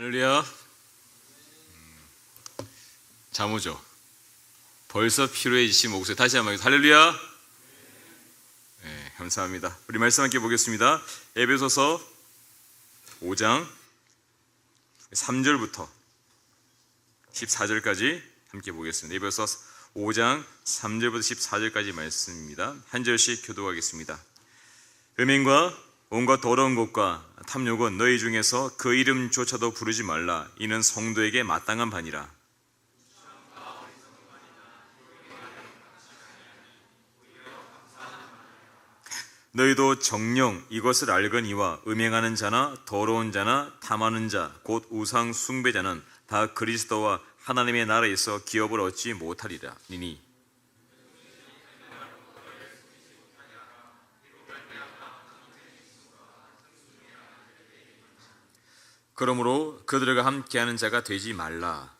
할렐루야. 잠 오죠? 벌써 피로해지신 목소리 다시 한번 할렐루야. 네, 감사합니다. 우리 말씀 함께 보겠습니다. 에베소서 5장 3절부터 14절까지 함께 보겠습니다. 에베소서 5장 3절부터 14절까지 말씀입니다. 한 절씩 교독하겠습니다. 음행과 온갖 더러운 것과 탐욕은 너희 중에서 그 이름조차도 부르지 말라. 이는 성도에게 마땅한 바니라. 너희도 정녕 이것을 알거니와 음행하는 자나 더러운 자나 탐하는 자 곧 우상 숭배자는 다 그리스도와 하나님의 나라에서 기업을 얻지 못하리라 니니 그러므로 그들과 함께하는 자가 되지 말라.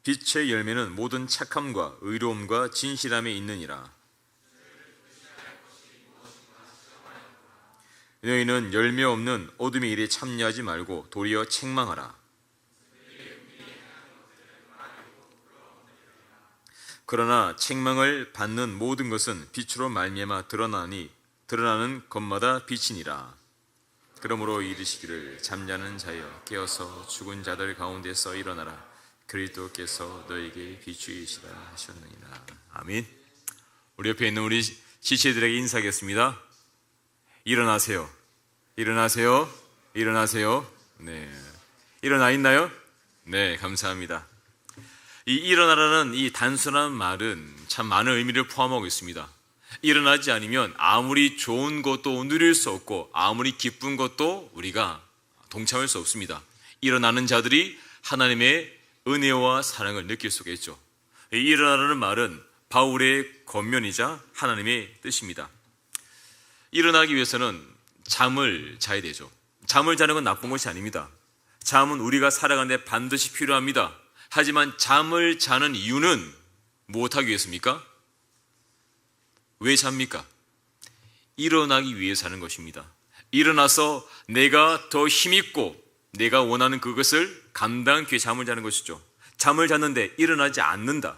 빛의 열매는 모든 착함과 의로움과 진실함에 있느니라. 너희는 열매 없는 어둠의 일에 참여하지 말고 도리어 책망하라. 그러나 책망을 받는 모든 것은 빛으로 말미암아 드러나니 드러나는 것마다 빛이니라. 그러므로 이르시기를 잠자는 자여 깨어서 죽은 자들 가운데서 일어나라. 그리스도께서 너에게 비추이시다 하셨느니라. 아멘. 우리 옆에 있는 우리 지체들에게 인사하겠습니다. 일어나세요. 일어나세요. 일어나세요. 네. 일어나 있나요? 네, 감사합니다. 이 일어나라는 이 단순한 말은 참 많은 의미를 포함하고 있습니다. 일어나지 않으면 아무리 좋은 것도 누릴 수 없고 아무리 기쁜 것도 우리가 동참할 수 없습니다. 일어나는 자들이 하나님의 은혜와 사랑을 느낄 수가 있죠. 이 일어나라는 말은 바울의 권면이자 하나님의 뜻입니다. 일어나기 위해서는 잠을 자야 되죠. 잠을 자는 건 나쁜 것이 아닙니다. 잠은 우리가 살아가는데 반드시 필요합니다. 하지만 잠을 자는 이유는 무엇하기 위해서입니까? 왜 잡니까? 일어나기 위해서 하는 것입니다. 일어나서 내가 더 힘있고 내가 원하는 그것을 감당하기 위해 잠을 자는 것이죠. 잠을 잤는데 일어나지 않는다.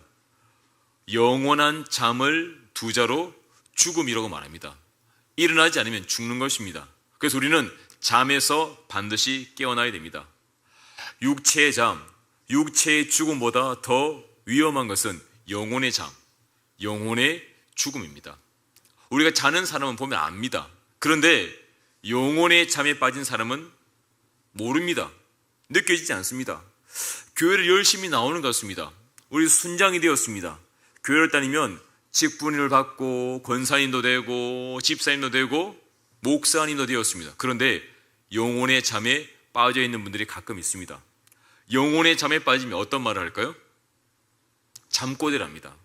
영원한 잠을 두 자로 죽음이라고 말합니다. 일어나지 않으면 죽는 것입니다. 그래서 우리는 잠에서 반드시 깨어나야 됩니다. 육체의 잠, 육체의 죽음보다 더 위험한 것은 영혼의 잠, 영혼의 죽음입니다. 우리가 자는 사람은 보면 압니다. 그런데 영혼의 잠에 빠진 사람은 모릅니다. 느껴지지 않습니다. 교회를 열심히 나오는 것 같습니다. 우리 순장이 되었습니다. 교회를 다니면 직분을 받고 권사님도 되고 집사님도 되고 목사님도 되었습니다. 그런데 영혼의 잠에 빠져 있는 분들이 가끔 있습니다. 영혼의 잠에 빠지면 어떤 말을 할까요? 잠꼬대랍니다.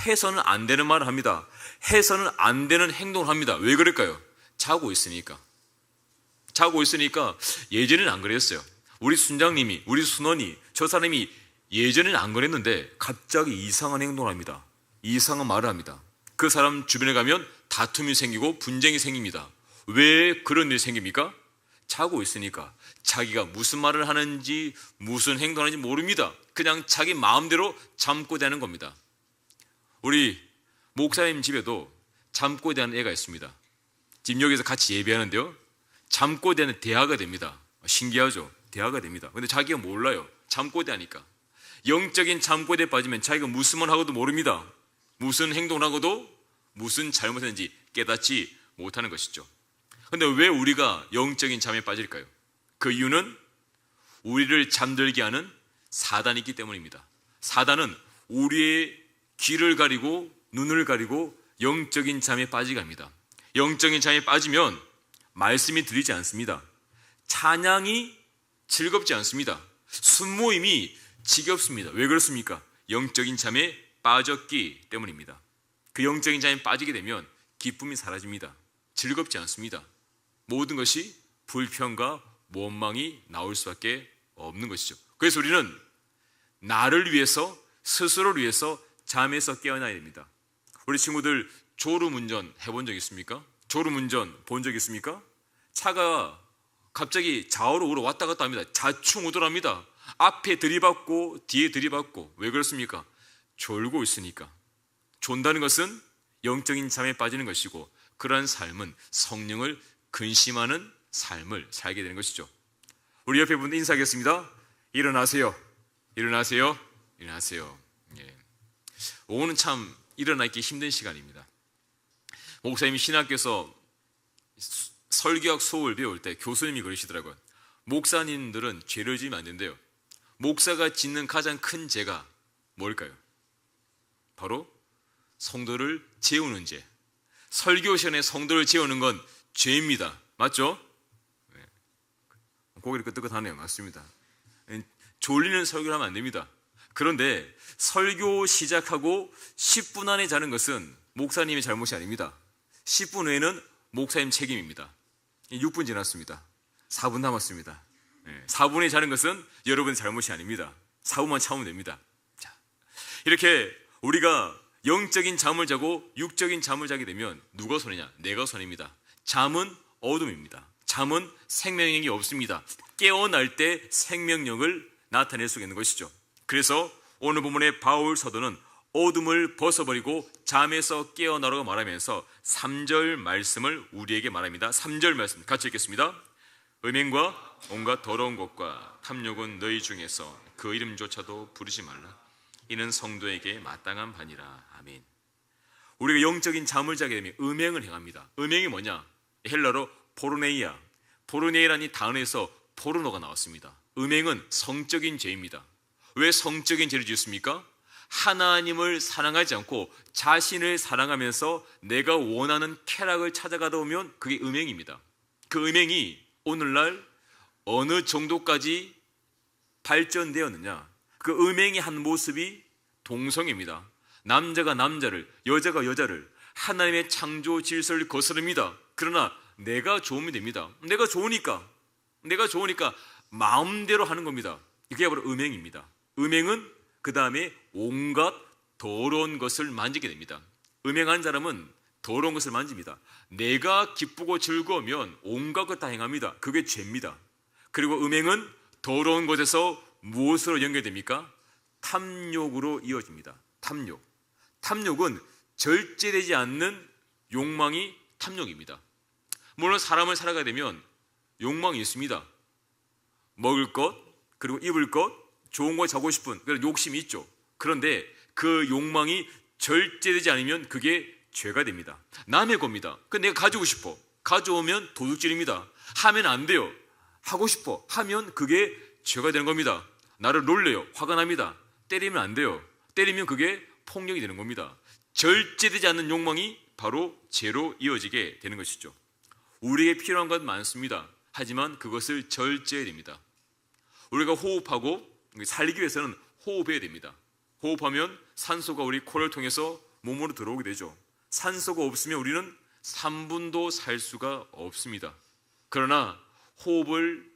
해서는 안 되는 말을 합니다. 해서는 안 되는 행동을 합니다. 왜 그럴까요? 자고 있으니까. 자고 있으니까. 예전에는 안 그랬어요. 우리 순장님이, 우리 순원이, 저 사람이 예전에는 안 그랬는데 갑자기 이상한 행동을 합니다. 이상한 말을 합니다. 그 사람 주변에 가면 다툼이 생기고 분쟁이 생깁니다. 왜 그런 일이 생깁니까? 자고 있으니까. 자기가 무슨 말을 하는지 무슨 행동을 하는지 모릅니다. 그냥 자기 마음대로 잠꼬대하는 겁니다. 우리 목사님 집에도 잠꼬대하는 애가 있습니다. 지금 여기서 같이 예배하는데요, 잠꼬대하는 대화가 됩니다. 신기하죠? 대화가 됩니다. 근데 자기가 몰라요. 잠꼬대하니까. 영적인 잠꼬대에 빠지면 자기가 무슨 말 하고도 모릅니다. 무슨 행동을 하고도 무슨 잘못했는지 깨닫지 못하는 것이죠. 근데 왜 우리가 영적인 잠에 빠질까요? 그 이유는 우리를 잠들게 하는 사단이 있기 때문입니다. 사단은 우리의 귀를 가리고 눈을 가리고 영적인 잠에 빠지게 합니다. 영적인 잠에 빠지면 말씀이 들리지 않습니다. 찬양이 즐겁지 않습니다. 순모임이 지겹습니다. 왜 그렇습니까? 영적인 잠에 빠졌기 때문입니다. 그 영적인 잠에 빠지게 되면 기쁨이 사라집니다. 즐겁지 않습니다. 모든 것이 불평과 원망이 나올 수밖에 없는 것이죠. 그래서 우리는 나를 위해서, 스스로를 위해서 잠에서 깨어나야 됩니다. 우리 친구들 졸음운전 해본 적 있습니까? 졸음운전 본 적 있습니까? 차가 갑자기 좌우로 우로 왔다 갔다 합니다. 좌충우돌합니다. 앞에 들이받고 뒤에 들이받고. 왜 그렇습니까? 졸고 있으니까. 존다는 것은 영적인 잠에 빠지는 것이고, 그러한 삶은 성령을 근심하는 삶을 살게 되는 것이죠. 우리 옆에 분들 인사하겠습니다. 일어나세요. 일어나세요. 일어나세요. 예. 오후는 참 일어나기 힘든 시간입니다. 목사님이 신학교에서 설교학 수업을 배울 때 교수님이 그러시더라고요. 목사님들은 죄를 지으면 안 된대요. 목사가 짓는 가장 큰 죄가 뭘까요? 바로 성도를 재우는 죄. 설교 시간에 성도를 재우는 건 죄입니다. 맞죠? 네. 고개를 끄덕끄덕하네요. 맞습니다. 졸리는 설교를 하면 안 됩니다. 그런데 설교 시작하고 10분 안에 자는 것은 목사님의 잘못이 아닙니다. 10분 후에는 목사님 책임입니다. 6분 지났습니다. 4분 남았습니다. 4분에 자는 것은 여러분의 잘못이 아닙니다. 4분만 참으면 됩니다. 자, 이렇게 우리가 영적인 잠을 자고 육적인 잠을 자게 되면 누가 손해냐? 내가 손해입니다. 잠은 어둠입니다. 잠은 생명력이 없습니다. 깨어날 때 생명력을 나타낼 수 있는 것이죠. 그래서 오늘 본문의 바울 사도는 어둠을 벗어버리고 잠에서 깨어나라고 말하면서 3절 말씀을 우리에게 말합니다. 3절 말씀 같이 읽겠습니다. 음행과 온갖 더러운 것과 탐욕은 너희 중에서 그 이름조차도 부르지 말라. 이는 성도에게 마땅한 바니라. 아멘. 우리가 영적인 잠을 자게 되면 음행을 행합니다. 음행이 뭐냐? 헬라로 포르네이아. 포르네이라는 단어에서 포르노가 나왔습니다. 음행은 성적인 죄입니다. 왜 성적인 죄를 지었습니까? 하나님을 사랑하지 않고 자신을 사랑하면서 내가 원하는 쾌락을 찾아가다 보면 그게 음행입니다. 그 음행이 오늘날 어느 정도까지 발전되었느냐? 그 음행의 한 모습이 동성애입니다. 남자가 남자를, 여자가 여자를, 하나님의 창조 질서를 거스릅니다. 그러나 내가 좋으면 됩니다. 내가 좋으니까 마음대로 하는 겁니다. 이게 바로 음행입니다. 음행은 그 다음에 온갖 더러운 것을 만지게 됩니다. 음행한 사람은 더러운 것을 만집니다. 내가 기쁘고 즐거우면 온갖 것 다 행합니다. 그게 죄입니다. 그리고 음행은 더러운 것에서 무엇으로 연결됩니까? 탐욕으로 이어집니다. 탐욕. 탐욕은 절제되지 않는 욕망이 탐욕입니다. 물론 사람을 살아가게 되면 욕망이 있습니다. 먹을 것, 그리고 입을 것, 좋은 거 자고 싶은 그런 욕심이 있죠. 그런데 그 욕망이 절제되지 않으면 그게 죄가 됩니다. 남의 겁니다. 그 내가 가지고 싶어. 가져오면 도둑질입니다. 하면 안 돼요. 하고 싶어. 하면 그게 죄가 되는 겁니다. 나를 놀려요. 화가 납니다. 때리면 안 돼요. 때리면 그게 폭력이 되는 겁니다. 절제되지 않는 욕망이 바로 죄로 이어지게 되는 것이죠. 우리에게 필요한 건 많습니다. 하지만 그것을 절제해야 됩니다. 우리가 호흡하고 살기 위해서는 호흡해야 됩니다. 호흡하면 산소가 우리 코를 통해서 몸으로 들어오게 되죠. 산소가 없으면 우리는 3분도 살 수가 없습니다. 그러나 호흡을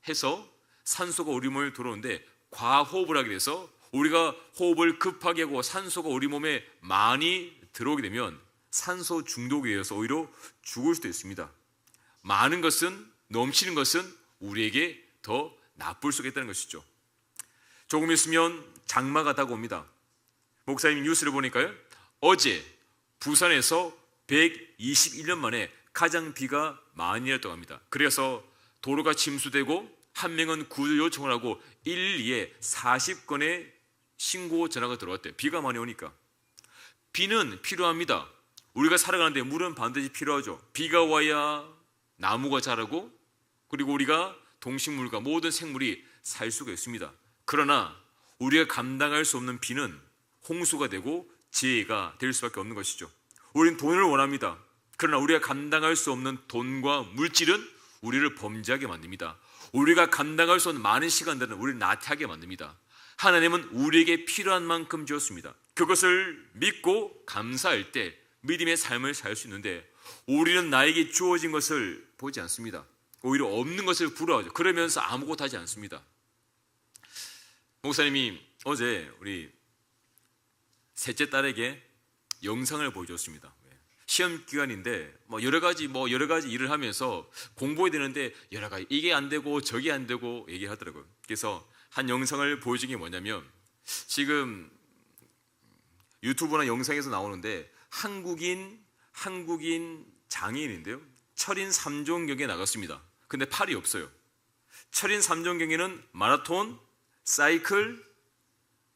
해서 산소가 우리 몸에 들어오는데 과호흡을 하게 돼서 우리가 호흡을 급하게 하고 산소가 우리 몸에 많이 들어오게 되면 산소 중독에 의해서 오히려 죽을 수도 있습니다. 많은 것은, 넘치는 것은 우리에게 더 나쁠 수가 있다는 것이죠. 조금 있으면 장마가 다가옵니다. 목사님 뉴스를 보니까요, 어제 부산에서 121년 만에 가장 비가 많이 내렸다고 합니다. 그래서 도로가 침수되고 한 명은 구조 요청을 하고 112에 40건의 신고 전화가 들어왔대요. 비가 많이 오니까. 비는 필요합니다. 우리가 살아가는데 물은 반드시 필요하죠. 비가 와야 나무가 자라고, 그리고 우리가 동식물과 모든 생물이 살 수가 있습니다. 그러나 우리가 감당할 수 없는 비는 홍수가 되고 재해가 될 수밖에 없는 것이죠. 우리는 돈을 원합니다. 그러나 우리가 감당할 수 없는 돈과 물질은 우리를 범죄하게 만듭니다. 우리가 감당할 수 없는 많은 시간들은 우리를 나태하게 만듭니다. 하나님은 우리에게 필요한 만큼 주었습니다. 그것을 믿고 감사할 때 믿음의 삶을 살 수 있는데, 우리는 나에게 주어진 것을 보지 않습니다. 오히려 없는 것을 부러워하죠. 그러면서 아무것도 하지 않습니다. 목사님이 어제 우리 셋째 딸에게 영상을 보여줬습니다. 시험 기간인데 여러 가지 일을 하면서 공부해야 되는데 여러 가지 이게 안 되고 저게 안 되고 얘기하더라고요. 그래서 한 영상을 보여준 게 뭐냐면, 지금 유튜브나 영상에서 나오는데 한국인 장애인인데요, 철인 3종 경기에 나갔습니다. 근데 팔이 없어요. 철인 3종 경기는 마라톤, 사이클,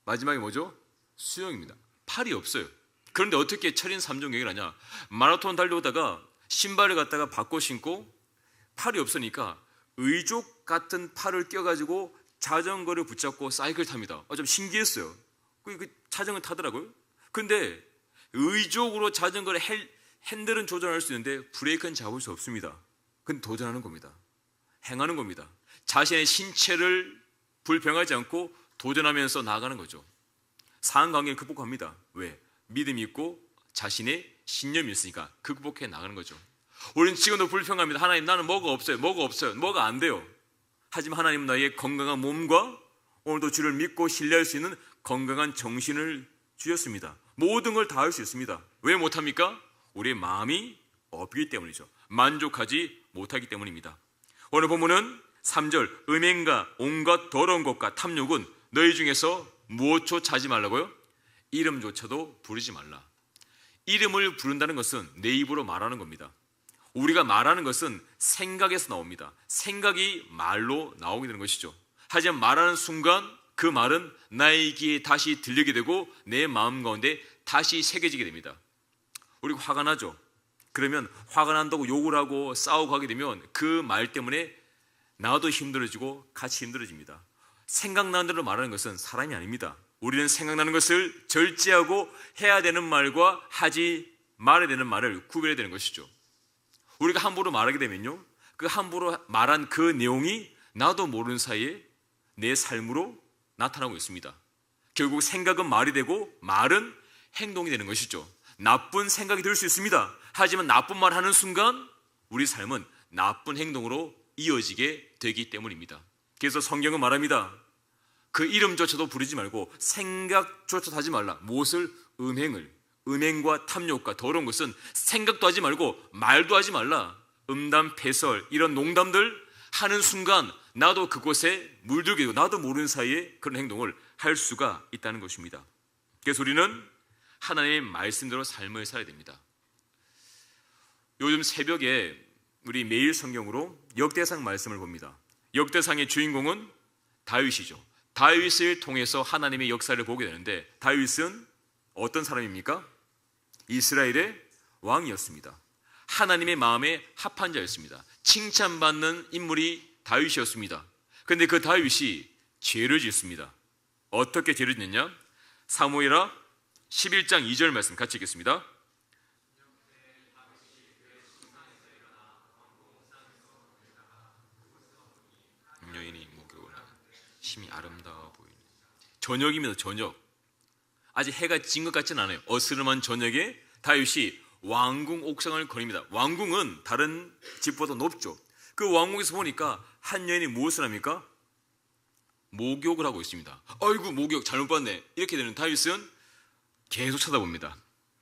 마지막에 뭐죠? 수영입니다. 팔이 없어요. 그런데 어떻게 철인 3종 경기를 하냐? 마라톤 달려오다가 신발을 갖다가 바꿔 신고 팔이 없으니까 의족 같은 팔을 껴가지고 자전거를 붙잡고 사이클 탑니다. 좀 신기했어요. 그 자전거 타더라고요. 근데 의족으로 자전거를 핸들은 조절할 수 있는데 브레이크는 잡을 수 없습니다. 근데 도전하는 겁니다. 행하는 겁니다. 자신의 신체를 불평하지 않고 도전하면서 나아가는 거죠. 상관관계를 극복합니다. 왜? 믿음이 있고 자신의 신념이 있으니까 극복해 나가는 거죠. 우리는 지금도 불평합니다. 하나님, 나는 뭐가 없어요. 뭐가 안 돼요. 하지만 하나님은 나의 건강한 몸과 오늘도 주를 믿고 신뢰할 수 있는 건강한 정신을 주셨습니다. 모든 걸 다 할 수 있습니다. 왜 못합니까? 우리의 마음이 없기 때문이죠. 만족하지 못하기 때문입니다. 오늘 본문은 3절, 음행과 온갖 더러운 것과 탐욕은 너희 중에서 무엇조차 하지 말라고요? 이름조차도 부르지 말라. 이름을 부른다는 것은 내 입으로 말하는 겁니다. 우리가 말하는 것은 생각에서 나옵니다. 생각이 말로 나오게 되는 것이죠. 하지만 말하는 순간 그 말은 나의 귀에 다시 들리게 되고 내 마음 가운데 다시 새겨지게 됩니다. 우리가 화가 나죠. 그러면 화가 난다고 욕을 하고 싸우고 하게 되면 그 말 때문에 나도 힘들어지고 같이 힘들어집니다. 생각나는 대로 말하는 것은 사람이 아닙니다. 우리는 생각나는 것을 절제하고 해야 되는 말과 하지 말아야 되는 말을 구별해야 되는 것이죠. 우리가 함부로 말하게 되면요, 그 함부로 말한 그 내용이 나도 모르는 사이에 내 삶으로 나타나고 있습니다. 결국 생각은 말이 되고 말은 행동이 되는 것이죠. 나쁜 생각이 들 수 있습니다. 하지만 나쁜 말 하는 순간 우리 삶은 나쁜 행동으로 이어지게 되기 때문입니다. 그래서 성경은 말합니다. 그 이름조차도 부르지 말고 생각조차도 하지 말라. 무엇을? 음행과 탐욕과 더러운 것은 생각도 하지 말고 말도 하지 말라. 음담, 패설 이런 농담들 하는 순간 나도 그곳에 물들게 되고 나도 모르는 사이에 그런 행동을 할 수가 있다는 것입니다. 그래서 우리는 하나님의 말씀대로 삶을 살아야 됩니다. 요즘 새벽에 우리 매일 성경으로 역대상 말씀을 봅니다. 역대상의 주인공은 다윗이죠. 다윗을 통해서 하나님의 역사를 보게 되는데, 다윗은 어떤 사람입니까? 이스라엘의 왕이었습니다. 하나님의 마음에 합한 자였습니다. 칭찬받는 인물이 다윗이었습니다. 그런데 그 다윗이 죄를 짓습니다. 어떻게 죄를 짓느냐? 사무엘하 11장 2절 말씀 같이 읽겠습니다. 여인이 목욕을 하는 심히 아름다워 보이는 저녁입니다. 저녁. 아직 해가 진 것 같지는 않아요. 어스름한 저녁에 다윗이 왕궁 옥상을 거닙니다. 왕궁은 다른 집보다 높죠. 그 왕궁에서 보니까 한 여인이 무엇을 합니까? 목욕을 하고 있습니다. 아이고, 목욕 잘못 봤네. 이렇게 되는 다윗은 계속 쳐다봅니다.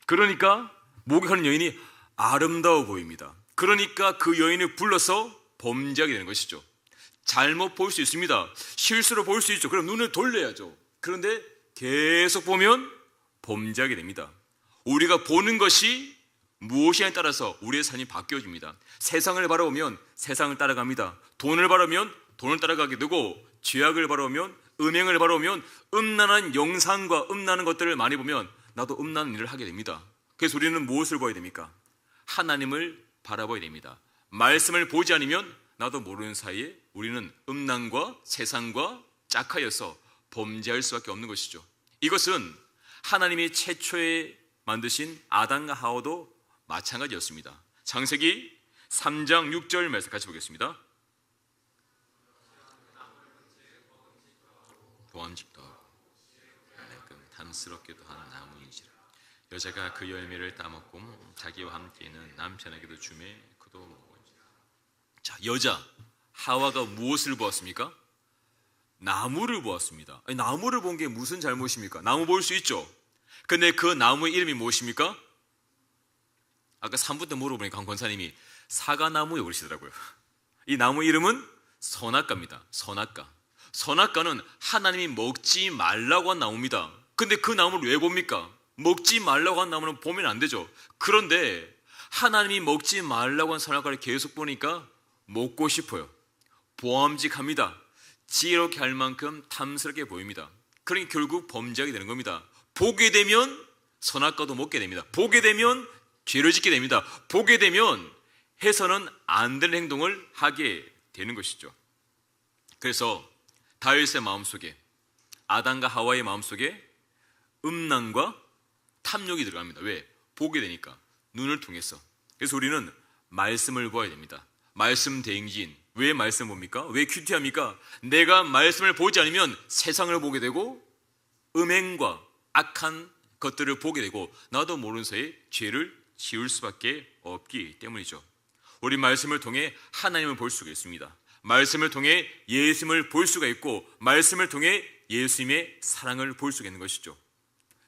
그러니까 목욕하는 여인이 아름다워 보입니다. 그러니까 그 여인을 불러서 범죄하게 되는 것이죠. 잘못 볼 수 있습니다. 실수로 볼 수 있죠. 그럼 눈을 돌려야죠. 그런데 계속 보면 범죄하게 됩니다. 우리가 보는 것이 무엇이냐에 따라서 우리의 삶이 바뀌어집니다. 세상을 바라보면 세상을 따라갑니다. 돈을 바라보면 돈을 따라가게 되고, 죄악을 바라보면, 음행을 바라보면, 음란한 영상과 음란한 것들을 많이 보면 나도 음란한 일을 하게 됩니다. 그래서 우리는 무엇을 봐야 됩니까? 하나님을 바라봐야 됩니다. 말씀을 보지 않으면 나도 모르는 사이에 우리는 음란과 세상과 짝하여서 범죄할 수밖에 없는 것이죠. 이것은 하나님이 최초에 만드신 아담과 하와도 마찬가지였습니다. 창세기 3장 6절 말씀 같이 보겠습니다. 보암직도 하고 탐스럽게도 하는 나무인지라. 여자가 그 열매를 따먹고 자기와 함께 있는 남편에게도 주매 그도 먹은지라. 자, 여자 하와가 무엇을 보았습니까? 나무를 보았습니다. 아니, 나무를 본 게 무슨 잘못입니까? 나무 볼 수 있죠. 근데 그 나무의 이름이 무엇입니까? 아까 3부 때 물어보니까 강 권사님이 사과나무에 그러시더라고요. 이 나무 이름은 선악과입니다. 선악과. 선악과는 하나님이 먹지 말라고 한 나무입니다. 근데 그 나무를 왜 봅니까? 먹지 말라고 한 나무는 보면 안 되죠. 그런데 하나님이 먹지 말라고 한 선악과를 계속 보니까 먹고 싶어요. 보암직합니다. 지혜롭게 할 만큼 탐스럽게 보입니다. 그러니 결국 범죄하게 되는 겁니다. 보게 되면 선악과도 먹게 됩니다. 보게 되면 죄를 짓게 됩니다. 보게 되면 해서는 안 되는 행동을 하게 되는 것이죠. 그래서 다윗의 마음속에, 아담과 하와의 마음속에 음란과 탐욕이 들어갑니다. 왜? 보게 되니까, 눈을 통해서. 그래서 우리는 말씀을 보아야 됩니다. 말씀 대행진. 왜 말씀 봅니까? 왜 큐티합니까? 내가 말씀을 보지 않으면 세상을 보게 되고 음행과 악한 것들을 보게 되고 나도 모르는 사이에 죄를 지을 수밖에 없기 때문이죠. 우리 말씀을 통해 하나님을 볼 수가 있습니다. 말씀을 통해 예수님을 볼 수가 있고 말씀을 통해 예수님의 사랑을 볼 수가 있는 것이죠.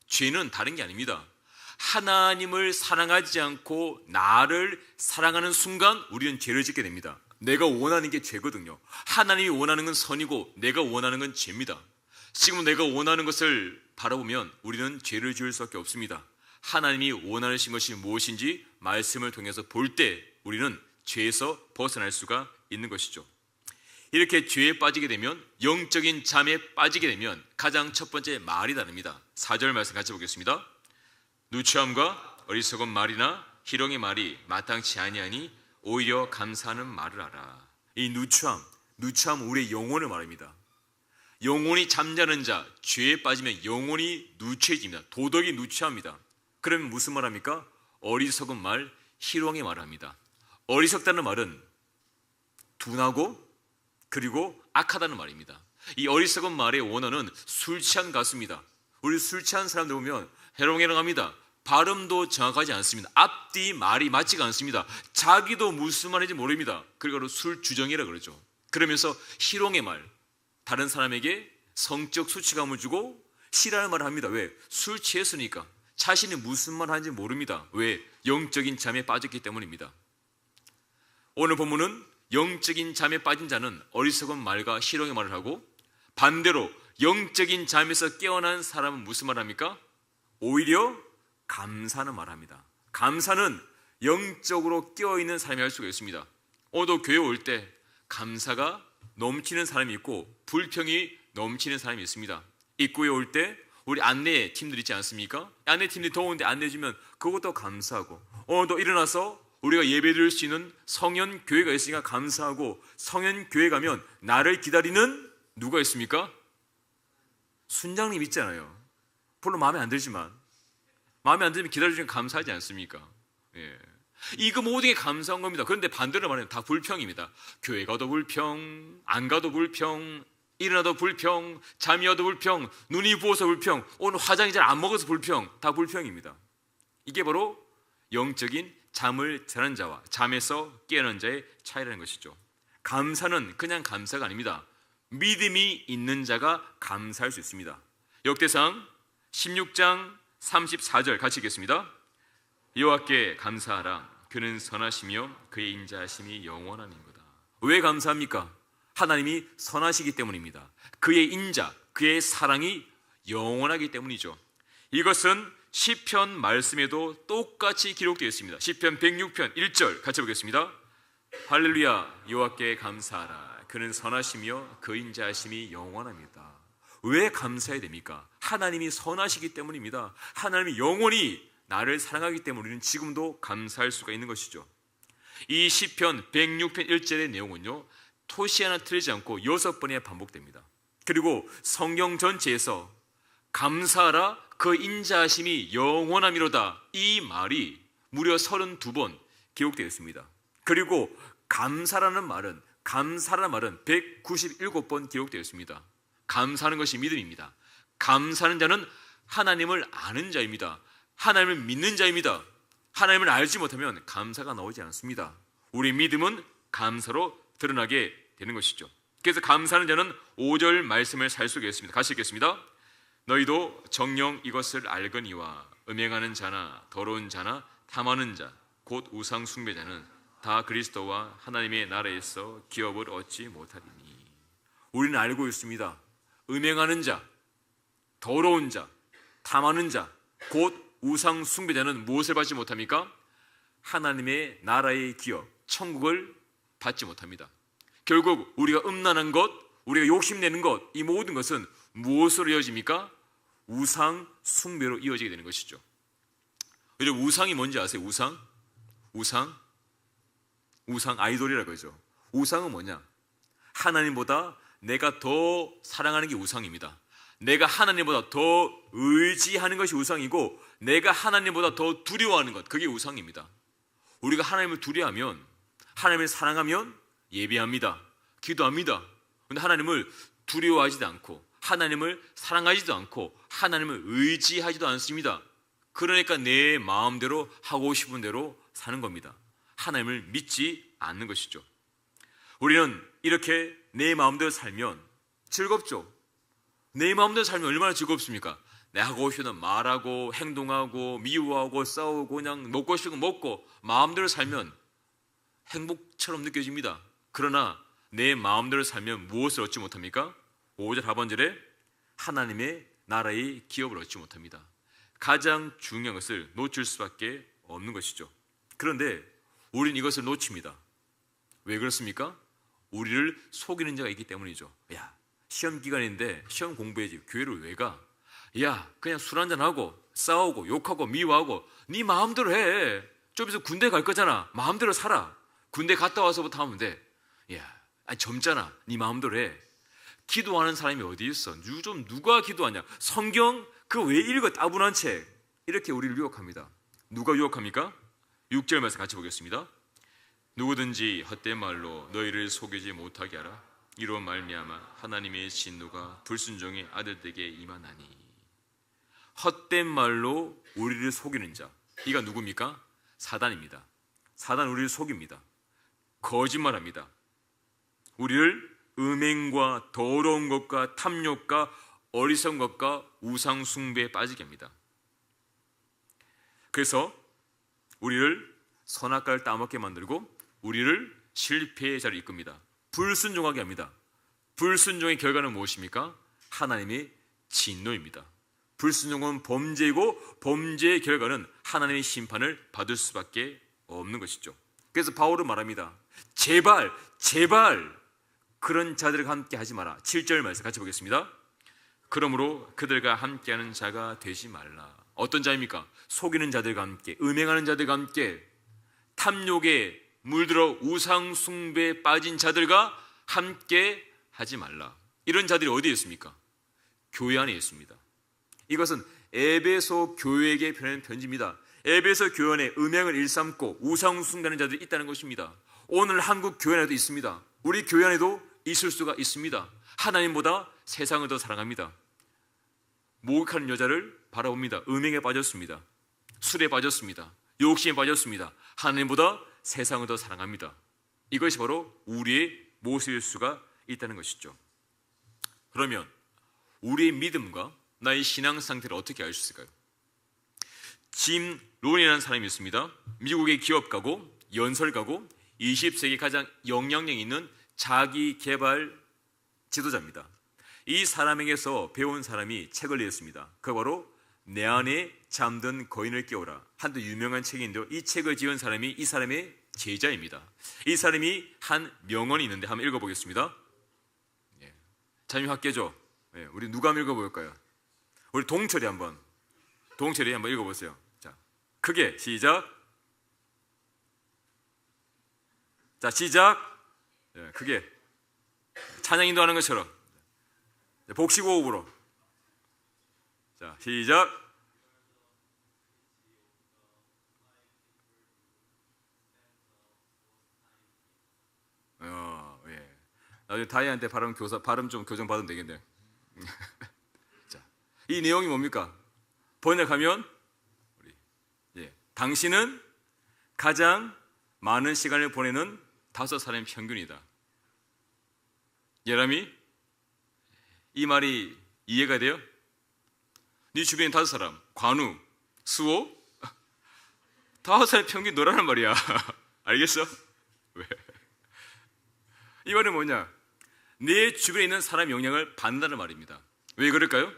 죄는 다른 게 아닙니다. 하나님을 사랑하지 않고 나를 사랑하는 순간 우리는 죄를 짓게 됩니다. 내가 원하는 게 죄거든요. 하나님이 원하는 건 선이고 내가 원하는 건 죄입니다. 지금 내가 원하는 것을 바라보면 우리는 죄를 지을 수밖에 없습니다. 하나님이 원하신 것이 무엇인지 말씀을 통해서 볼 때 우리는 죄에서 벗어날 수가 있는 것이죠. 이렇게 죄에 빠지게 되면, 영적인 잠에 빠지게 되면 가장 첫 번째 말이 다릅니다. 4절 말씀 같이 보겠습니다. 누추함과 어리석은 말이나 희롱의 말이 마땅치 아니하니 오히려 감사하는 말을 알아. 이 누추함 우리의 영혼을 말합니다. 영혼이 잠자는 자, 죄에 빠지면 영혼이 누추해집니다. 도덕이 누추합니다. 그러면 무슨 말 합니까? 어리석은 말, 희롱의 말을 합니다. 어리석다는 말은 둔하고 그리고 악하다는 말입니다. 이 어리석은 말의 원어는 술 취한 가수입니다. 우리 술 취한 사람들 보면 해롱해롱합니다. 발음도 정확하지 않습니다. 앞뒤 말이 맞지가 않습니다. 자기도 무슨 말인지 모릅니다. 그리고 술 주정이라 그러죠. 그러면서 희롱의 말, 다른 사람에게 성적 수치감을 주고 싫어하는 말을 합니다. 왜? 술 취했으니까. 자신이 무슨 말 하는지 모릅니다. 왜? 영적인 잠에 빠졌기 때문입니다. 오늘 본문은 영적인 잠에 빠진 자는 어리석은 말과 희롱의 말을 하고, 반대로 영적인 잠에서 깨어난 사람은 무슨 말 합니까? 오히려 감사하는 말을 합니다. 감사는 영적으로 깨어있는 사람이 할 수가 있습니다. 오늘도 교회 올 때 감사가 넘치는 사람이 있고 불평이 넘치는 사람이 있습니다. 입구에 올 때 우리 안내 팀들 있지 않습니까? 안내 팀들이 더운데 안내해주면 그것도 감사하고, 오늘도 일어나서 우리가 예배 드릴 수 있는 성현 교회가 있으니까 감사하고, 성현 교회 가면 나를 기다리는 누가 있습니까? 순장님 있잖아요. 별로 마음에 안 들지만, 마음에 안 들면 기다려주면 감사하지 않습니까? 예. 이거 모든 게 감사한 겁니다. 그런데 반대로 말하면 다 불평입니다. 교회 가도 불평, 안 가도 불평, 일어나도 불평, 잠이 와도 불평, 눈이 부어서 불평, 오늘 화장이 잘 안 먹어서 불평, 다 불평입니다. 이게 바로 영적인 잠을 자는 자와 잠에서 깨어난 자의 차이라는 것이죠. 감사는 그냥 감사가 아닙니다. 믿음이 있는 자가 감사할 수 있습니다. 역대상 16장 34절 같이 읽겠습니다. 여호와께 감사하라. 그는 선하시며 그의 인자하심이 영원하니이다. 왜 감사합니까? 하나님이 선하시기 때문입니다. 그의 인자, 그의 사랑이 영원하기 때문이죠. 이것은 시편 말씀에도 똑같이 기록되어 있습니다. 시편 106편 1절 같이 보겠습니다. 할렐루야. 여호와께 감사하라. 그는 선하시며 그 인자하심이 영원합니다. 왜 감사해야 됩니까? 하나님이 선하시기 때문입니다. 하나님이 영원히 나를 사랑하기 때문에 우리는 지금도 감사할 수가 있는 것이죠. 이 시편 106편 1절의 내용은요, 토시 하나 틀리지 않고 6번에 반복됩니다. 그리고 성경 전체에서 감사하라, 그 인자하심이 영원함이로다, 이 말이 무려 32번 기록되어 있습니다. 그리고 감사라는 말은 197번 기록되어 있습니다. 감사하는 것이 믿음입니다. 감사하는 자는 하나님을 아는 자입니다. 하나님을 믿는 자입니다. 하나님을 알지 못하면 감사가 나오지 않습니다. 우리 믿음은 감사로 드러나게 되는 것이죠. 그래서 감사하는 자는 5절 말씀을 잘 쓰겠습니다. 같이 읽겠습니다. 너희도 정녕 이것을 알거니와 음행하는 자나 더러운 자나 탐하는 자 곧 우상 숭배자는 다 그리스도와 하나님의 나라에서 기업을 얻지 못하리니. 우리는 알고 있습니다. 음행하는 자, 더러운 자, 탐하는 자, 곧 우상 숭배자는 무엇을 받지 못합니까? 하나님의 나라의 기업, 천국을 받지 못합니다. 결국 우리가 음란한 것, 우리가 욕심내는 것, 이 모든 것은 무엇으로 이어집니까? 우상 숭배로 이어지게 되는 것이죠. 여러분, 우상이 뭔지 아세요? 우상 아이돌이라고 하죠. 우상은 뭐냐? 하나님보다 내가 더 사랑하는 게 우상입니다. 내가 하나님보다 더 의지하는 것이 우상이고, 내가 하나님보다 더 두려워하는 것, 그게 우상입니다. 우리가 하나님을 두려워하면, 하나님을 사랑하면 예배합니다, 기도합니다. 그런데 하나님을 두려워하지도 않고, 하나님을 사랑하지도 않고, 하나님을 의지하지도 않습니다. 그러니까 내 마음대로 하고 싶은 대로 사는 겁니다. 하나님을 믿지 않는 것이죠. 우리는 이렇게 내 마음대로 살면 즐겁죠. 내 마음대로 살면 얼마나 즐겁습니까? 내가 하고 싶은 말하고 행동하고 미워하고 싸우고 그냥 먹고 싶은 거 먹고 마음대로 살면 행복처럼 느껴집니다. 그러나 내 마음대로 살면 무엇을 얻지 못합니까? 5절 하반절에 하나님의 나라의 기업을 얻지 못합니다. 가장 중요한 것을 놓칠 수밖에 없는 것이죠. 그런데 우리는 이것을 놓칩니다. 왜 그렇습니까? 우리를 속이는 자가 있기 때문이죠. 야, 시험 기간인데 시험 공부해야지, 교회를 왜 가? 야, 그냥 술 한잔하고 싸우고 욕하고 미워하고 네 마음대로 해. 좀 있으면 군대 갈 거잖아. 마음대로 살아. 군대 갔다 와서부터 하면 돼. 야, 아니 젊잖아. 네 마음대로 해. 기도하는 사람이 어디 있어? 요즘 누가 기도하냐? 성경 그 왜 읽어? 따분한 책. 이렇게 우리를 유혹합니다. 누가 유혹합니까? 6절 말씀 같이 보겠습니다. 누구든지 헛된 말로 너희를 속이지 못하게 하라. 이로 말미암아 하나님의 진노가 불순종의 아들들에게 임하나니. 헛된 말로 우리를 속이는 자, 이가 누굽니까? 사단입니다. 사단 우리를 속입니다. 거짓말합니다. 우리를 음행과 더러운 것과 탐욕과 어리석은 것과 우상 숭배에 빠지게 합니다. 그래서 우리를 선악과를 따먹게 만들고 우리를 실패의 자리로 이끕니다. 불순종하게 합니다. 불순종의 결과는 무엇입니까? 하나님의 진노입니다. 불순종은 범죄이고 범죄의 결과는 하나님의 심판을 받을 수밖에 없는 것이죠. 그래서 바울은 말합니다. 제발 그런 자들과 함께 하지 마라. 7절 말씀 같이 보겠습니다. 그러므로 그들과 함께하는 자가 되지 말라. 어떤 자입니까? 속이는 자들과 함께, 음행하는 자들과 함께, 탐욕에 물들어 우상 숭배에 빠진 자들과 함께 하지 말라. 이런 자들이 어디에 있습니까? 교회 안에 있습니다. 이것은 에베소 교회에게 보낸 편지입니다. 에베소 교회 안에 음행을 일삼고 우상 숭배하는 자들이 있다는 것입니다. 오늘 한국 교회 안에도 있습니다. 우리 교회 안에도 있을 수가 있습니다. 하나님보다 세상을 더 사랑합니다. 목욕하는 여자를 바라봅니다. 음행에 빠졌습니다. 술에 빠졌습니다. 욕심에 빠졌습니다. 하나님보다 세상을 더 사랑합니다. 이것이 바로 우리의 모습일 수가 있다는 것이죠. 그러면 우리의 믿음과 나의 신앙 상태를 어떻게 알 수 있을까요? 짐 론이라는 사람이 있습니다. 미국의 기업가고 연설가고 20세기 가장 영향력 있는 자기 개발 지도자입니다. 이 사람에게서 배운 사람이 책을 냈습니다. 그 바로 내 안에 잠든 거인을 깨우라. 한도 유명한 책인데요. 이 책을 지은 사람이 이 사람의 제자입니다. 이 사람이 한 명언이 있는데 한번 읽어보겠습니다. 자유학계죠. 우리 누가 한번 읽어볼까요? 우리 동철이 한번 읽어보세요. 자, 크게 시작. 자, 시작. 크게 찬양 인도하는 것처럼 복식호흡으로. 자, 시작. 나중에 다이한테 발음 좀 교정 받으면 되겠네요. 자, 이 내용이 뭡니까? 번역하면 당신은 가장 많은 시간을 보내는 5사람의 평균이다. 예람이, 이 말이 이해가 돼요? 네 주변에 5사람, 관우, 수호, 5살 평균 너라는 말이야. 알겠어? 왜? 이 말은 뭐냐? 내 주변에 있는 사람의 영향을 받는다는 말입니다. 왜 그럴까요?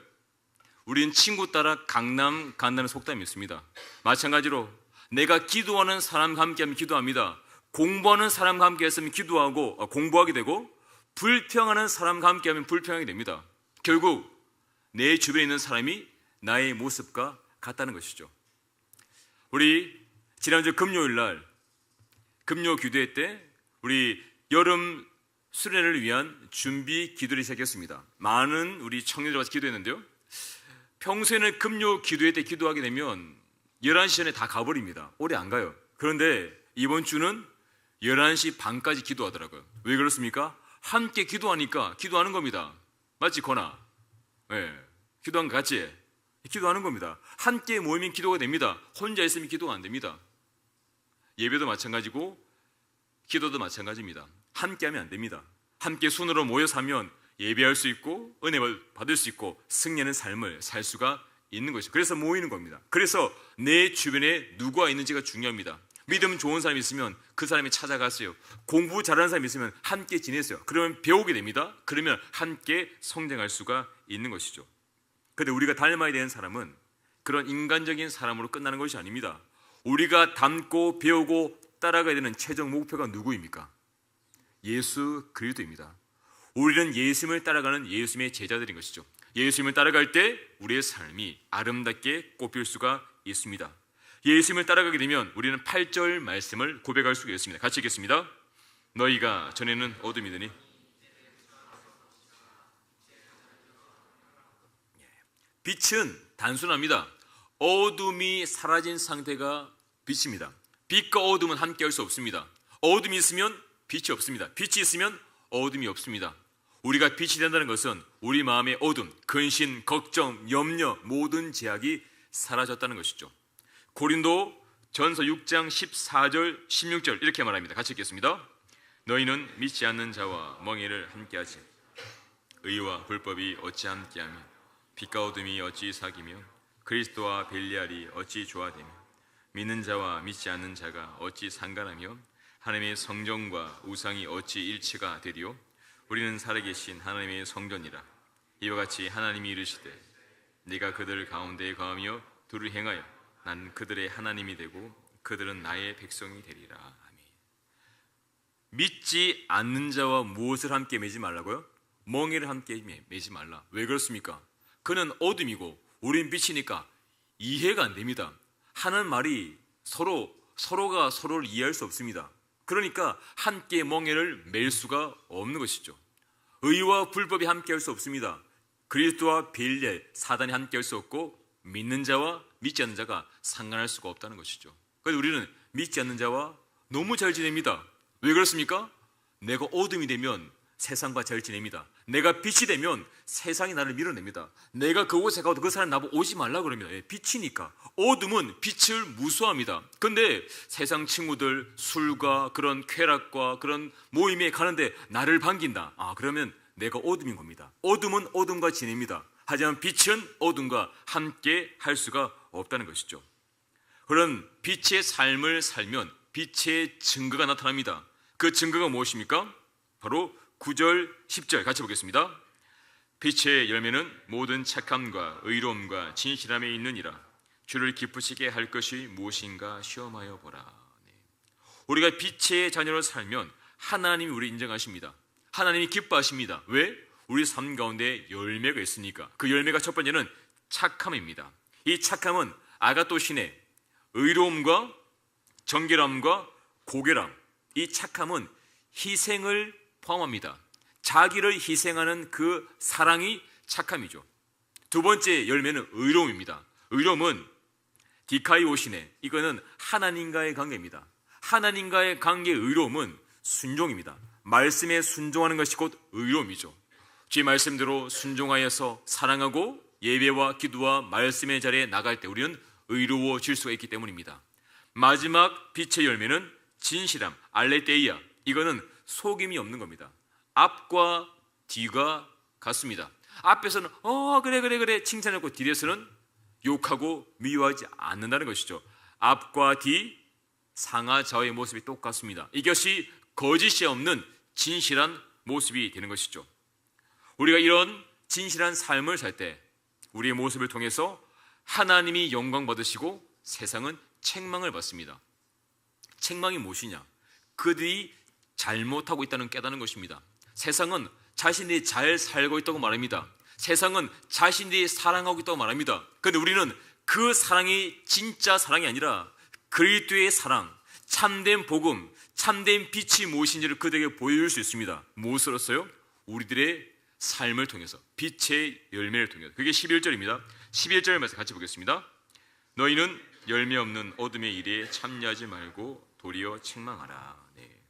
우린 친구 따라 강남 간다는 속담이 있습니다. 마찬가지로 내가 기도하는 사람과 함께하면 기도합니다. 공부하는 사람과 함께 했으면 공부하게 되고, 불평하는 사람과 함께하면 불평하게 됩니다. 결국 내 주변에 있는 사람이 나의 모습과 같다는 것이죠. 우리 지난주 금요일 날 금요 기도회 때 우리 여름 수련회를 위한 준비 기도를 시작했습니다. 많은 우리 청년들 와서 기도했는데요, 평소에는 금요 기도회 때 기도하게 되면 11시 전에 다 가버립니다. 오래 안 가요. 그런데 이번 주는 11시 반까지 기도하더라고요. 왜 그렇습니까? 함께 기도하니까 기도하는 겁니다. 맞지, 거나? 네, 기도한 거 같지? 기도하는 겁니다. 함께 모이면 기도가 됩니다. 혼자 있으면 기도가 안 됩니다. 예배도 마찬가지고 기도도 마찬가지입니다. 함께 하면 안 됩니다. 함께 손으로 모여서 하면 예배할 수 있고 은혜를 받을 수 있고 승리하는 삶을 살 수가 있는 것이죠. 그래서 모이는 겁니다. 그래서 내 주변에 누가 있는지가 중요합니다. 믿음 좋은 사람이 있으면 그 사람이 찾아가세요. 공부 잘하는 사람이 있으면 함께 지내세요. 그러면 배우게 됩니다. 그러면 함께 성장할 수가 있는 것이죠. 그런데 우리가 닮아야 되는 사람은 그런 인간적인 사람으로 끝나는 것이 아닙니다. 우리가 닮고 배우고 따라가야 되는 최종 목표가 누구입니까? 예수 그리스도입니다. 우리는 예수님을 따라가는 예수님의 제자들인 것이죠. 예수님을 따라갈 때 우리의 삶이 아름답게 꽃필 수가 있습니다. 예수님을 따라가게 되면 우리는 8절 말씀을 고백할 수가 있습니다. 같이 읽겠습니다. 너희가 전에는 어둠이더니 빛은 단순합니다. 어둠이 사라진 상태가 빛입니다. 빛과 어둠은 함께 할 수 없습니다. 어둠이 있으면 빛이 없습니다. 빛이 있으면 어둠이 없습니다. 우리가 빛이 된다는 것은 우리 마음의 어둠, 근심, 걱정, 염려, 모든 제약이 사라졌다는 것이죠. 고린도 전서 6장 14절 16절 이렇게 말합니다. 같이 읽겠습니다. 너희는 믿지 않는 자와 멍에를 함께하지 의와 불법이 어찌 함께하며 빛과 어둠이 어찌 사귀며 그리스도와 벨리알이 어찌 조화되며 믿는 자와 믿지 않는 자가 어찌 상관하며 하나님의 성전과 우상이 어찌 일치가 되리요. 우리는 살아계신 하나님의 성전이라. 이와 같이 하나님이 이르시되 네가 그들 가운데에 거하며 둘을 행하여 난 그들의 하나님이 되고 그들은 나의 백성이 되리라. 아멘. 믿지 않는 자와 무엇을 함께 매지 말라고요? 멍에를 함께 매지 말라. 왜 그렇습니까? 그는 어둠이고 우린 빛이니까 이해가 안 됩니다. 하는 말이 서로가 서로를 이해할 수 없습니다. 그러니까 함께 멍에를 맬 수가 없는 것이죠. 의와 불법이 함께 할 수 없습니다. 그리스도와 벨리알, 사단이 함께 할 수 없고 믿는 자와 믿지 않는 자가 상관할 수가 없다는 것이죠. 그래서 우리는 믿지 않는 자와 너무 잘 지냅니다. 왜 그렇습니까? 내가 어둠이 되면 세상과 잘 지냅니다. 내가 빛이 되면 세상이 나를 밀어냅니다. 내가 그곳에 가도 그 사람 나보고 오지 말라 그럽니다. 빛이니까. 어둠은 빛을 무수합니다. 근데 세상 친구들 술과 그런 쾌락과 그런 모임에 가는데 나를 반긴다. 그러면 내가 어둠인 겁니다. 어둠은 어둠과 지냅니다. 하지만 빛은 어둠과 함께 할 수가 없다는 것이죠. 그런 빛의 삶을 살면 빛의 증거가 나타납니다. 그 증거가 무엇입니까? 바로 9절, 10절 같이 보겠습니다. 빛의 열매는 모든 착함과 의로움과 진실함에 있느니라. 주를 기쁘시게 할 것이 무엇인가 시험하여 보라. 우리가 빛의 자녀로 살면 하나님이 우리 인정하십니다. 하나님이 기뻐하십니다. 왜? 우리 삶 가운데 열매가 있으니까. 그 열매가 첫 번째는 착함입니다. 이 착함은 아가토시네, 의로움과 정결함과 고결함. 이 착함은 희생을 포함합니다. 자기를 희생하는 그 사랑이 착함이죠. 두 번째 열매는 의로움입니다. 의로움은 디카이오시네, 이거는 하나님과의 관계입니다. 하나님과의 관계의 의로움은 순종입니다. 말씀에 순종하는 것이 곧 의로움이죠. 주의 말씀대로 순종하여서 사랑하고 예배와 기도와 말씀의 자리에 나갈 때 우리는 의로워질 수가 있기 때문입니다. 마지막 빛의 열매는 진실함, 알레테이아, 이거는 속임이 없는 겁니다. 앞과 뒤가 같습니다. 앞에서는 그래 칭찬하고 뒤에서는 욕하고 미워하지 않는다는 것이죠. 앞과 뒤, 상하 좌우의 모습이 똑같습니다. 이것이 거짓이 없는 진실한 모습이 되는 것이죠. 우리가 이런 진실한 삶을 살 때 우리의 모습을 통해서 하나님이 영광 받으시고 세상은 책망을 받습니다. 책망이 무엇이냐? 그들이 잘못하고 있다는 깨닫는 것입니다. 세상은 자신들이 잘 살고 있다고 말합니다. 세상은 자신들이 사랑하고 있다고 말합니다. 그런데 우리는 그 사랑이 진짜 사랑이 아니라 그리스도의 사랑, 참된 복음, 참된 빛이 무엇인지를 그들에게 보여줄 수 있습니다. 무엇으로서요? 우리들의 삶을 통해서, 빛의 열매를 통해서. 그게 11절입니다. 11절 말씀 같이 보겠습니다. 너희는 열매 없는 어둠의 일에 참여하지 말고 도리어 책망하라. 네.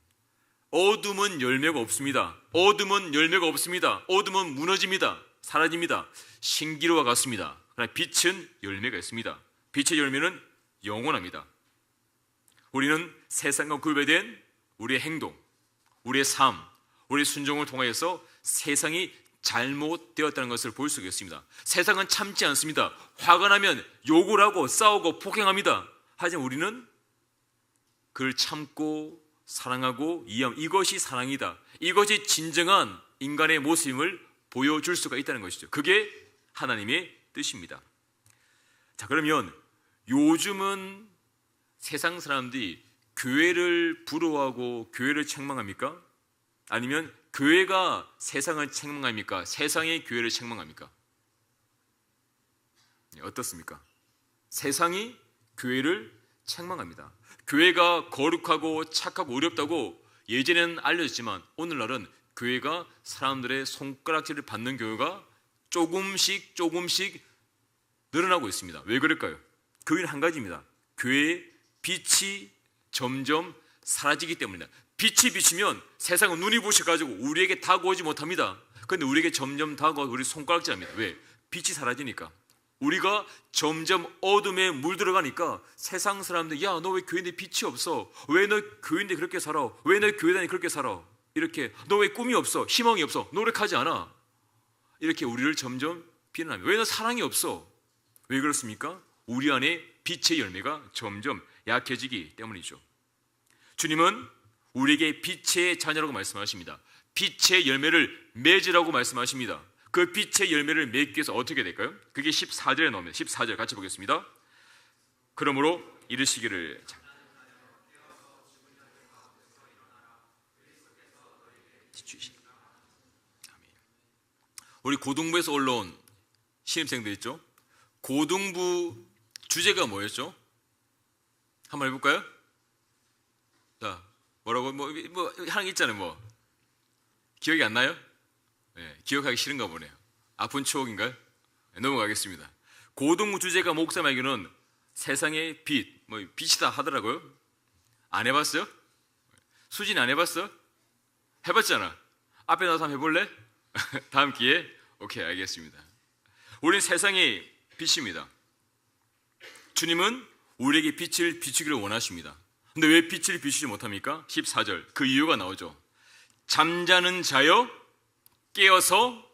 어둠은 열매가 없습니다. 어둠은 열매가 없습니다. 어둠은 무너집니다. 사라집니다. 신기루와 같습니다. 그러나 빛은 열매가 있습니다. 빛의 열매는 영원합니다. 우리는 세상과 구별된 우리의 행동, 우리의 삶, 우리의 순종을 통하여서 세상이 잘못되었다는 것을 볼 수가 있습니다. 세상은 참지 않습니다. 화가 나면 욕을 하고 싸우고 폭행합니다. 하지만 우리는 그를 참고 사랑하고 이해함. 이것이 사랑이다. 이것이 진정한 인간의 모습임을 보여줄 수가 있다는 것이죠. 그게 하나님의 뜻입니다. 자, 그러면 요즘은 세상 사람들이 교회를 부러워하고 교회를 책망합니까? 아니면 교회가 세상을 책망합니까? 세상이 교회를 책망합니까? 어떻습니까? 세상이 교회를 책망합니다. 교회가 거룩하고 착하고 어렵다고 예전에는 알려졌지만 오늘날은 교회가 사람들의 손가락질을 받는 교회가 조금씩 늘어나고 있습니다. 왜 그럴까요? 그 이유는 한 가지입니다. 교회의 빛이 점점 사라지기 때문입니다. 빛이 비치면 세상은 눈이 부셔가지고 우리에게 다가오지 못합니다. 그런데 우리에게 점점 다가오고 우리 손가락질합니다. 왜? 빛이 사라지니까. 우리가 점점 어둠에 물들어가니까 세상 사람들, 야, 너 왜 교회인데 빛이 없어? 왜 너 교회인데 그렇게 살아? 왜 너 교회 다니 그렇게 살아? 이렇게 너 왜 꿈이 없어? 희망이 없어? 노력하지 않아? 이렇게 우리를 점점 비난합니다. 왜 너 사랑이 없어? 왜 그렇습니까? 우리 안에 빛의 열매가 점점 약해지기 때문이죠. 주님은 우리에게 빛의 자녀라고 말씀하십니다. 빛의 열매를 맺으라고 말씀하십니다. 그 빛의 열매를 맺기 위해서 어떻게 될까요? 그게 14절에 나옵니다. 14절 같이 보겠습니다. 그러므로 이르시기를. 우리 고등부에서 올라온 신입생들 있죠? 고등부 주제가 뭐였죠? 한번 해볼까요? 자, 뭐라고 뭐 하는 게 있잖아요. 기억이 안 나요? 네, 기억하기 싫은가 보네요. 아픈 추억인가요? 네, 넘어가겠습니다. 고등부 주제가 목사 말기는 세상의 빛, 빛이다 하더라고요. 안 해봤어요? 수진 안 해봤어? 해봤잖아. 앞에 나와서 한번 해볼래? 다음 기회에? 오케이, 알겠습니다. 우리는 세상의 빛입니다. 주님은 우리에게 빛을 비추기를 원하십니다. 근데 왜 빛을 비추지 못합니까? 14절, 그 이유가 나오죠. 잠자는 자여 깨어서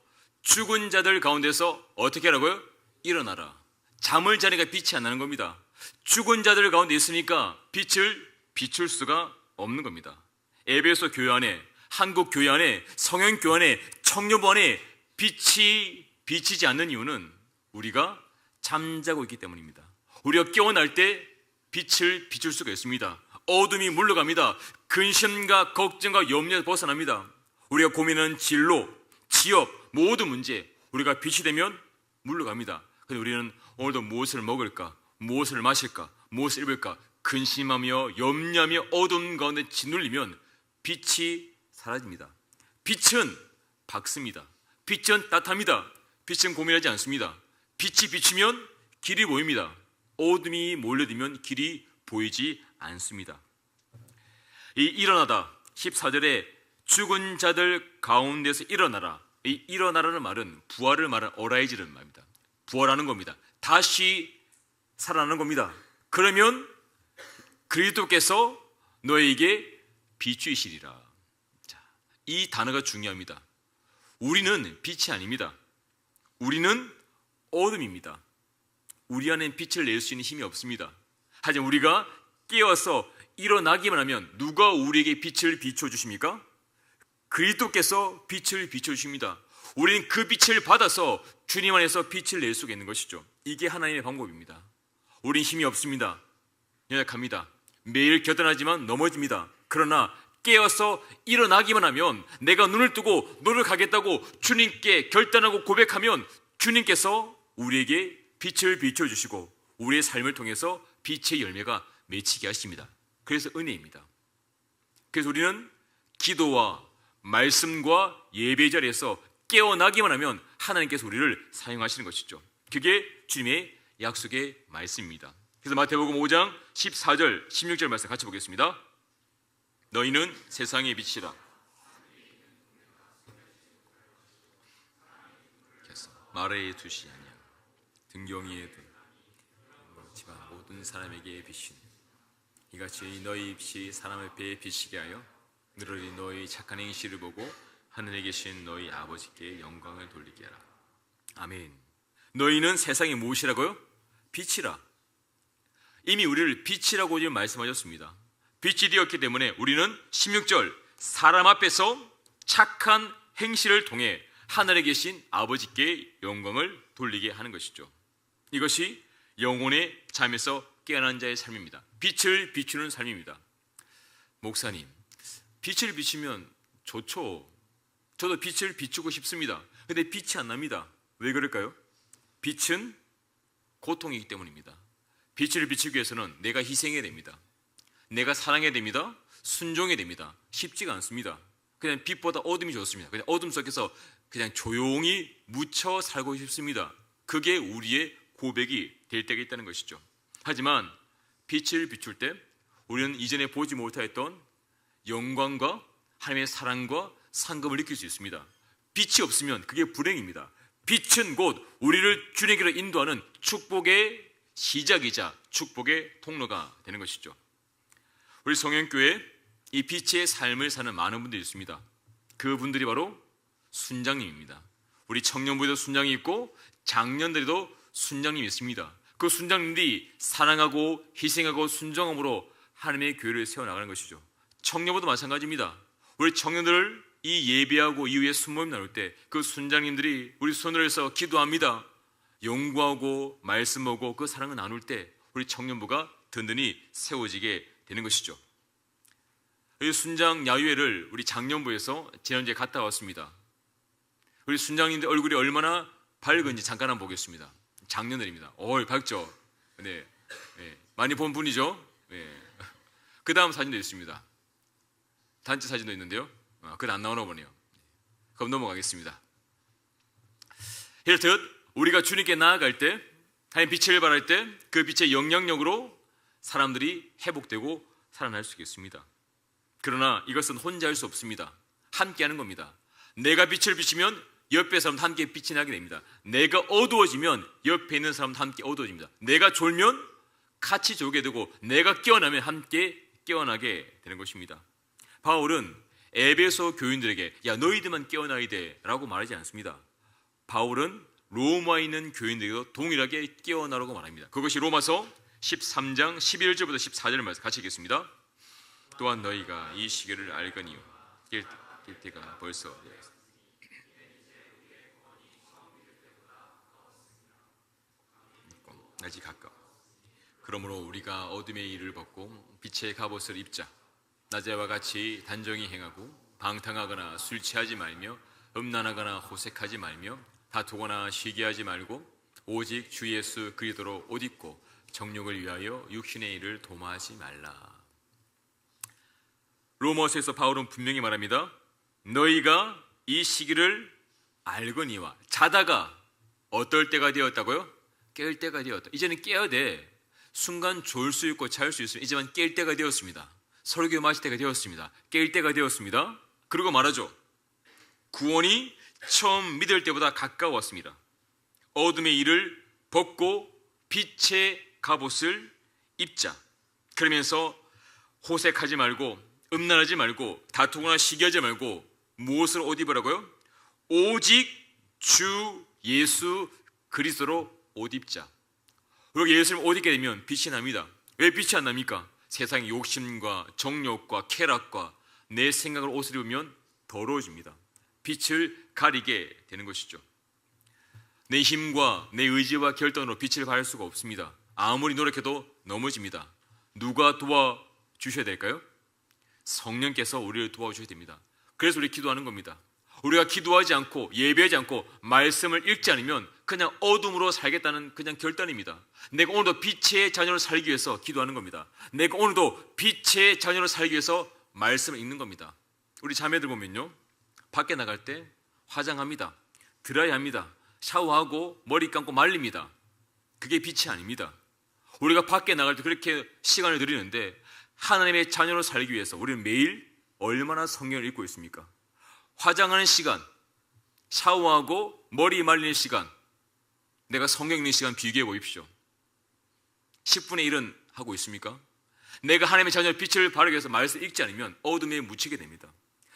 죽은 자들 가운데서 어떻게 하라고요? 일어나라. 잠을 자니까 빛이 안 나는 겁니다. 죽은 자들 가운데 있으니까 빛을 비출 수가 없는 겁니다. 에베소 교회 안에, 한국 교회 안에, 성현 교회 안에, 청년부 안에 빛이 비치지 않는 이유는 우리가 잠자고 있기 때문입니다. 우리가 깨어날 때 빛을 비출 수가 있습니다. 어둠이 물러갑니다. 근심과 걱정과 염려에서 벗어납니다. 우리가 고민하는 진로, 취업, 모든 문제, 우리가 빛이 되면 물러갑니다. 그런데 우리는 오늘도 무엇을 먹을까, 무엇을 마실까, 무엇을 입을까 근심하며 염려하며 어둠 가운데 짓눌리면 빛이 사라집니다. 빛은 밝습니다. 빛은 따뜻합니다. 빛은 고민하지 않습니다. 빛이 비추면 길이 보입니다. 어둠이 몰려들면 길이 보이지 않습니다. 이 일어나다 14절에 죽은 자들 가운데서 일어나라. 이 일어나라는 말은 부활을 말하는 어라이즈라는 말입니다. 부활하는 겁니다. 다시 살아나는 겁니다. 그러면 그리스도께서 너에게 비추이시리라. 자, 이 단어가 중요합니다. 우리는 빛이 아닙니다. 우리는 어둠입니다. 우리 안엔 빛을 낼 수 있는 힘이 없습니다. 하지만 우리가 깨어서 일어나기만 하면 누가 우리에게 빛을 비춰주십니까? 그리스도께서 빛을 비춰주십니다. 우리는 그 빛을 받아서 주님 안에서 빛을 낼 수가 있는 것이죠. 이게 하나님의 방법입니다. 우린 힘이 없습니다. 연약합니다. 매일 겨드나지만 넘어집니다. 그러나 깨어서 일어나기만 하면, 내가 눈을 뜨고 노력하겠다고 주님께 결단하고 고백하면 주님께서 우리에게 빛을 비춰주시고 우리의 삶을 통해서 빛의 열매가 맺히게 하십니다. 그래서 은혜입니다. 그래서 우리는 기도와 말씀과 예배 자리에서 깨어나기만 하면 하나님께서 우리를 사용하시는 것이죠. 그게 주님의 약속의 말씀입니다. 그래서 마태복음 5장 14절 16절 말씀 같이 보겠습니다. 너희는 세상의 빛이라. 말에 두시 아니야 등경이에 둔 집안 모든 사람에게 빛이니 이같이 너희 빛이 사람 앞에 비치게 하여 늘어리 너희 착한 행실을 보고 하늘에 계신 너희 아버지께 영광을 돌리게 하라. 아멘. 너희는 세상의 무엇이라고요? 빛이라. 이미 우리를 빛이라고 지금 말씀하셨습니다. 빛이 되었기 때문에 우리는 16절 사람 앞에서 착한 행실을 통해 하늘에 계신 아버지께 영광을 돌리게 하는 것이죠. 이것이 영혼의 잠에서 깨어난 자의 삶입니다. 빛을 비추는 삶입니다. 목사님, 빛을 비추면 좋죠. 저도 빛을 비추고 싶습니다. 근데 빛이 안 납니다. 왜 그럴까요? 빛은 고통이기 때문입니다. 빛을 비추기 위해서는 내가 희생해야 됩니다. 내가 사랑해야 됩니다. 순종해야 됩니다. 쉽지가 않습니다. 그냥 빛보다 어둠이 좋습니다. 그냥 어둠 속에서 그냥 조용히 묻혀 살고 싶습니다. 그게 우리의 고백이 될 때가 있다는 것이죠. 하지만 빛을 비출 때 우리는 이전에 보지 못하였던 영광과 하나님의 사랑과 상급을 느낄 수 있습니다. 빛이 없으면 그게 불행입니다. 빛은 곧 우리를 주님께로 인도하는 축복의 시작이자 축복의 통로가 되는 것이죠. 우리 성현교회에 이 빛의 삶을 사는 많은 분들이 있습니다. 그분들이 바로 순장님입니다. 우리 청년부에도 순장이 있고 장년들에도 순장님이 있습니다. 그 순장님들이 사랑하고 희생하고 순종함으로 하나님의 교회를 세워나가는 것이죠. 청년부도 마찬가지입니다. 우리 청년들을 이 예배하고 이후에 순모임 나눌 때 그 순장님들이 우리 손을 해서 기도합니다. 연구하고 말씀하고 그 사랑을 나눌 때 우리 청년부가 든든히 세워지게 되는 것이죠. 이 순장 야유회를 우리 장년부에서 지난주에 갔다 왔습니다. 우리 순장님들 얼굴이 얼마나 밝은지 잠깐 한번 보겠습니다. 장년들입니다. 밝죠? 네. 많이 본 분이죠? 네. 그 다음 사진도 있습니다. 단체 사진도 있는데요. 그건 안 나오나 보네요. 그럼 넘어가겠습니다. 이렇듯 우리가 주님께 나아갈 때, 하나님 빛을 발할 때 그 빛의 영향력으로 사람들이 회복되고 살아날 수 있겠습니다. 그러나 이것은 혼자 할 수 없습니다. 함께 하는 겁니다. 내가 빛을 비치면 옆에 사람도 함께 빛이 나게 됩니다. 내가 어두워지면 옆에 있는 사람도 함께 어두워집니다. 내가 졸면 같이 졸게 되고 내가 깨어나면 함께 깨어나게 되는 것입니다. 바울은 에베소 교인들에게 야 너희들만 깨어나야 돼 라고 말하지 않습니다. 바울은 로마에 있는 교인들에게도 동일하게 깨어나라고 말합니다. 그것이 로마서 13장 11절부터 14절 말씀 같이 읽겠습니다. 또한 너희가 이 시기를 알거니요 깰 때가 벌써 아직 가까워. 그러므로 우리가 어둠의 일을 벗고 빛의 갑옷을 입자. 낮에와 같이 단정히 행하고 방탕하거나 술 취하지 말며 음란하거나 호색하지 말며 다투거나 시기하지 말고 오직 주 예수 그리스도로 옷 입고 정욕을 위하여 육신의 일을 도모하지 말라. 로마서에서 바울은 분명히 말합니다. 너희가 이 시기를 알거니와 자다가 어떨 때가 되었다고요? 깰 때가 되었다. 이제는 깨야 돼. 순간 졸 수 있고 잘 수 있으면 이제만 깰 때가 되었습니다. 설교 마칠 때가 되었습니다. 깰 때가 되었습니다. 그리고 말하죠. 구원이 처음 믿을 때보다 가까웠습니다. 어둠의 일을 벗고 빛의 갑옷을 입자. 그러면서 호색하지 말고 음란하지 말고 다투거나 시기하지 말고 무엇을 옷 입으라고요? 오직 주 예수 그리스도로 옷 입자. 그리고 예수님 옷 입게 되면 빛이 납니다. 왜 빛이 안 납니까? 세상의 욕심과 정욕과 쾌락과 내 생각을 옷을 입으면 더러워집니다. 빛을 가리게 되는 것이죠. 내 힘과 내 의지와 결단으로 빛을 발할 수가 없습니다. 아무리 노력해도 넘어집니다. 누가 도와주셔야 될까요? 성령께서 우리를 도와주셔야 됩니다. 그래서 우리 기도하는 겁니다. 우리가 기도하지 않고 예배하지 않고 말씀을 읽지 않으면 그냥 어둠으로 살겠다는 그냥 결단입니다. 내가 오늘도 빛의 자녀로 살기 위해서 기도하는 겁니다. 내가 오늘도 빛의 자녀로 살기 위해서 말씀을 읽는 겁니다. 우리 자매들 보면요, 밖에 나갈 때 화장합니다. 드라이합니다. 샤워하고 머리 감고 말립니다. 그게 빛이 아닙니다. 우리가 밖에 나갈 때 그렇게 시간을 들이는데 하나님의 자녀로 살기 위해서 우리는 매일 얼마나 성경을 읽고 있습니까? 화장하는 시간, 샤워하고 머리 말리는 시간, 내가 성경 읽는 시간 비교해 보십시오. 10분의 1은 하고 있습니까? 내가 하나님의 자녀의 빛을 바르기 위해서 말씀 읽지 않으면 어둠에 묻히게 됩니다.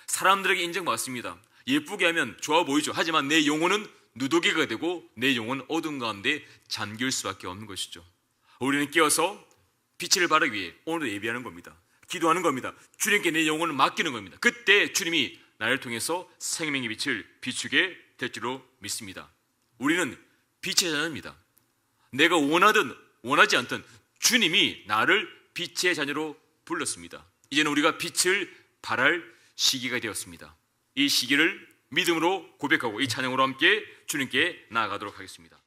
사람들에게 인정받습니다. 예쁘게 하면 좋아 보이죠. 하지만 내 영혼은 누더기가 되고 내 영혼은 어둠 가운데 잠길 수밖에 없는 것이죠. 우리는 깨어서 빛을 바르기 위해 오늘도 예배하는 겁니다. 기도하는 겁니다. 주님께 내 영혼을 맡기는 겁니다. 그때 주님이 나를 통해서 생명의 빛을 비추게 될 줄로 믿습니다. 우리는 빛의 자녀입니다. 내가 원하든 원하지 않든 주님이 나를 빛의 자녀로 불렀습니다. 이제는 우리가 빛을 발할 시기가 되었습니다. 이 시기를 믿음으로 고백하고 이 찬양으로 함께 주님께 나아가도록 하겠습니다.